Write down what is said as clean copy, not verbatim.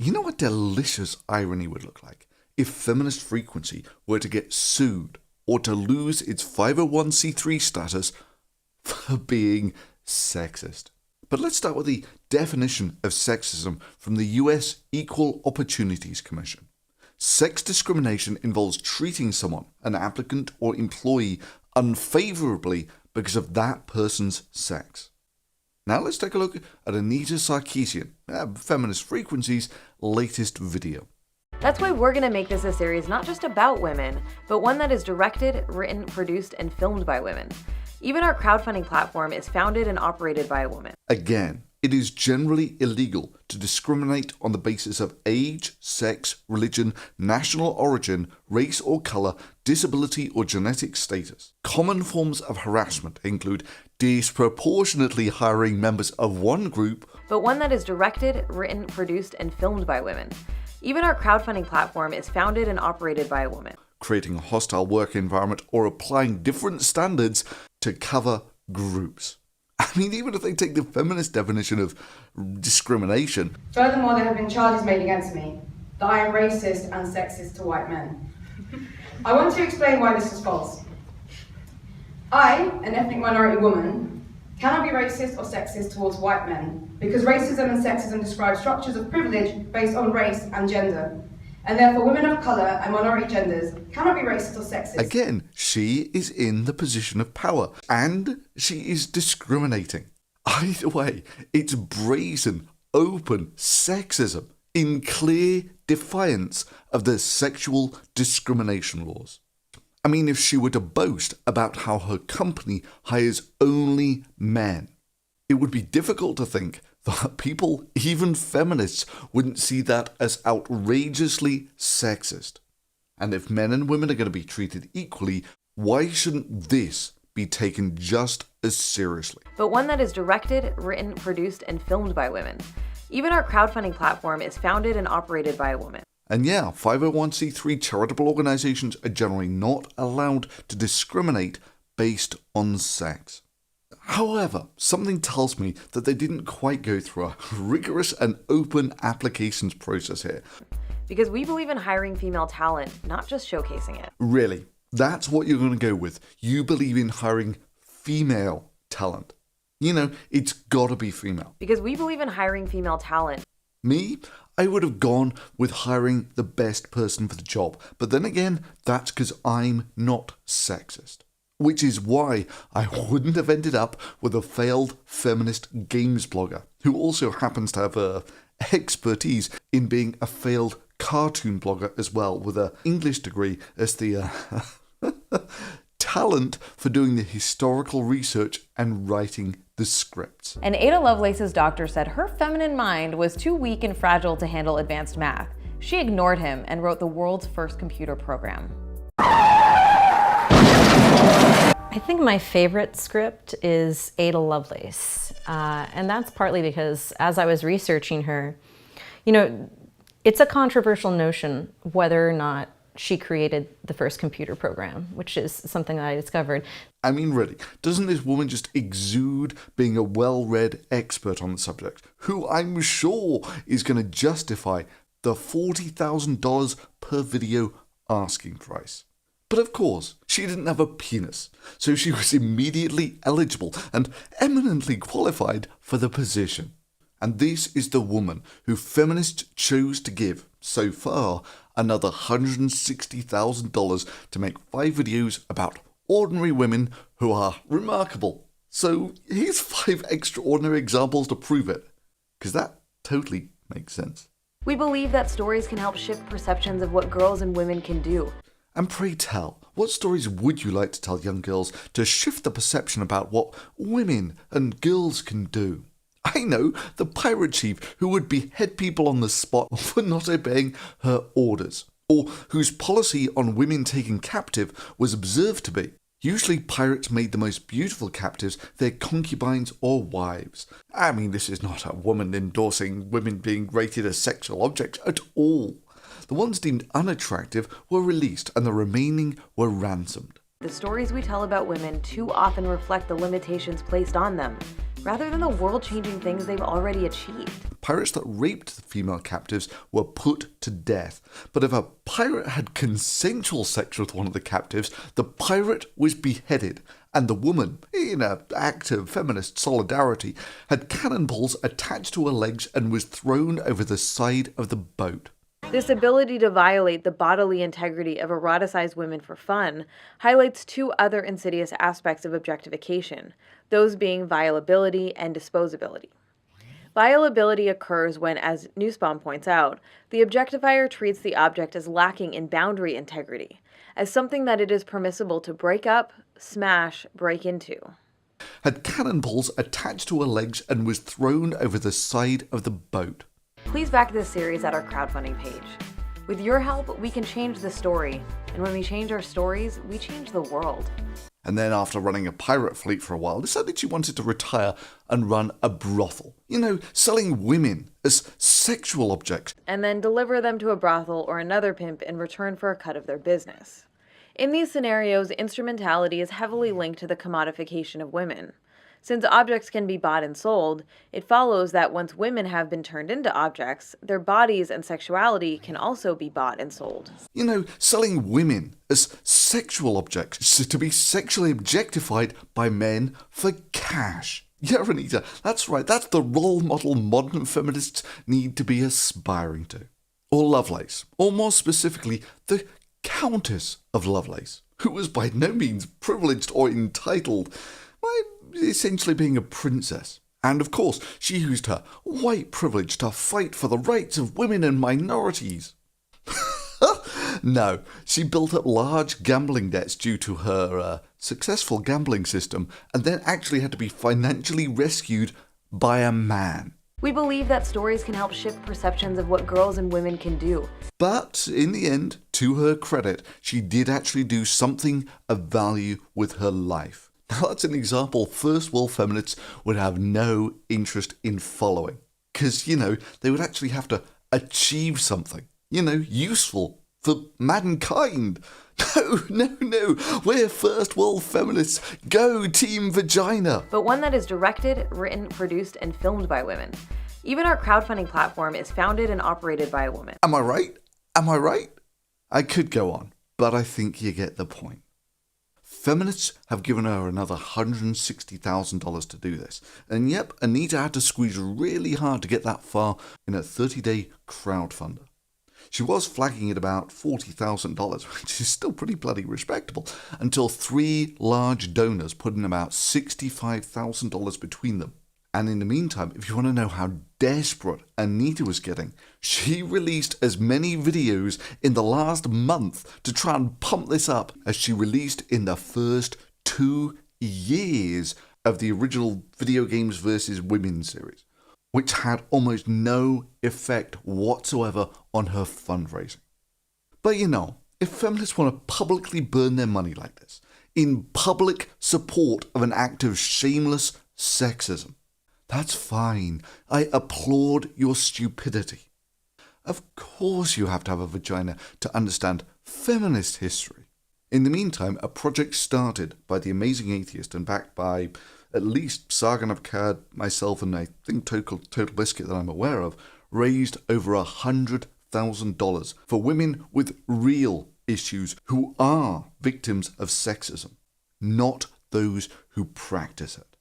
You know what delicious irony would look like if FeministFrequency were to get sued or to lose its 501c3 status for being sexist. But let's start with the definition of sexism from the US Equal Opportunities Commission. Sex discrimination involves treating someone, an applicant or employee, unfavorably because of that person's sex. Now let's take a look at Anita Sarkeesian, FeministFrequency's latest video. That's why we're going to make this a series not just about women, but one that is directed, written, produced, and filmed by women. Even our crowdfunding platform is founded and operated by a woman. Again, it is generally illegal to discriminate on the basis of age, sex, religion, national origin, race or color, disability or genetic status. Common forms of harassment include disproportionately hiring members of one group, but one that is directed, written, produced, and filmed by women. Even our crowdfunding platform is founded and operated by a woman. Creating a hostile work environment or applying different standards to cover groups. I mean, even if they take the feminist definition of discrimination. Furthermore, there have been charges made against me that I am racist and sexist to white men. I want to explain why this is false. I, an ethnic minority woman, cannot be racist or sexist towards white men because racism and sexism describe structures of privilege based on race and gender. And therefore women of colour and minority genders cannot be racist or sexist. Again, she is in the position of power and she is discriminating. Either way, it's brazen, open sexism in clear defiance of the sexual discrimination laws. I mean, if she were to boast about how her company hires only men, it would be difficult to think that people, even feminists, wouldn't see that as outrageously sexist. And if men and women are going to be treated equally, why shouldn't this be taken just as seriously? But one that is directed, written, produced, and filmed by women. Even our crowdfunding platform is founded and operated by a woman. And yeah, 501c3 charitable organizations are generally not allowed to discriminate based on sex. However, something tells me that they didn't quite go through a rigorous and open applications process here. Because we believe in hiring female talent, not just showcasing it. Really? That's what you're going to go with? You believe in hiring female talent? You know, it's got to be female. Because we believe in hiring female talent. Me? I would have gone with hiring the best person for the job. But then again, that's because I'm not sexist. Which is why I wouldn't have ended up with a failed feminist games blogger who also happens to have expertise in being a failed cartoon blogger as well, with an English degree as the talent for doing the historical research and writing the scripts. And Ada Lovelace's doctor said her feminine mind was too weak and fragile to handle advanced math. She ignored him and wrote the world's first computer program. I think my favorite script is Ada Lovelace, and that's partly because as I was researching her, you know, it's a controversial notion whether or not she created the first computer program, which is something that I discovered. I mean, really, doesn't this woman just exude being a well-read expert on the subject, who I'm sure is going to justify the $40,000 per video asking price? But of course, she didn't have a penis, so she was immediately eligible and eminently qualified for the position. And this is the woman who feminists chose to give, so far, another $160,000 to make 5 videos about ordinary women who are remarkable. So here's 5 extraordinary examples to prove it, because that totally makes sense. We believe that stories can help shift perceptions of what girls and women can do. And pray tell, what stories would you like to tell young girls to shift the perception about what women and girls can do? I know, the pirate chief who would behead people on the spot for not obeying her orders, or whose policy on women taken captive was observed to be. Usually pirates made the most beautiful captives their concubines or wives. I mean, this is not a woman endorsing women being rated as sexual objects at all. The ones deemed unattractive were released and the remaining were ransomed. The stories we tell about women too often reflect the limitations placed on them. rather than the world-changing things they've already achieved. Pirates that raped the female captives were put to death. But if a pirate had consensual sex with one of the captives, the pirate was beheaded, and the woman, in an act of feminist solidarity, had cannonballs attached to her legs and was thrown over the side of the boat. This ability to violate the bodily integrity of eroticized women for fun highlights two other insidious aspects of objectification, those being violability and disposability. Violability occurs when, as Nussbaum points out, the objectifier treats the object as lacking in boundary integrity, as something that it is permissible to break up, smash, break into. Had cannonballs attached to her legs and was thrown over the side of the boat. Please back this series at our crowdfunding page. With your help, we can change the story, and when we change our stories, we change the world. And then after running a pirate fleet for a while, decided she wanted to retire and run a brothel. You know, selling women as sexual objects. And then deliver them to a brothel or another pimp in return for a cut of their business. In these scenarios, instrumentality is heavily linked to the commodification of women. Since objects can be bought and sold, it follows that once women have been turned into objects, their bodies and sexuality can also be bought and sold. You know, selling women as sexual objects to be sexually objectified by men for cash. Yeah, Renita, that's right, that's the role model modern feminists need to be aspiring to. Or Lovelace, or more specifically, the Countess of Lovelace, who was by no means privileged or entitled by essentially being a princess. And of course, she used her white privilege to fight for the rights of women and minorities. No, she built up large gambling debts due to her successful gambling system, and then actually had to be financially rescued by a man. We believe that stories can help shift perceptions of what girls and women can do. But in the end, to her credit, she did actually do something of value with her life. Now that's an example first world feminists would have no interest in following. Because, you know, they would actually have to achieve something, you know, useful for mankind. No, we're first world feminists. Go Team Vagina. But one that is directed, written, produced, and filmed by women. Even our crowdfunding platform is founded and operated by a woman. Am I right? I could go on, but I think you get the point. Feminists have given her another $160,000 to do this. And yep, Anita had to squeeze really hard to get that far in a 30-day crowdfunder. She was flagging at about $40,000, which is still pretty bloody respectable, until 3 large donors put in about $65,000 between them. And in the meantime, if you want to know how desperate Anita was getting, she released as many videos in the last month to try and pump this up as she released in the first 2 years of the original Video Games vs. Women series, which had almost no effect whatsoever on her fundraising. But you know, if feminists want to publicly burn their money like this, in public support of an act of shameless sexism, that's fine. I applaud your stupidity. Of course you have to have a vagina to understand feminist history. In the meantime, a project started by Theamazingatheist and backed by at least Sargon of Akkad, myself, and I think Total Biscuit that I'm aware of, raised over $100,000 for women with real issues who are victims of sexism, not those who practice it.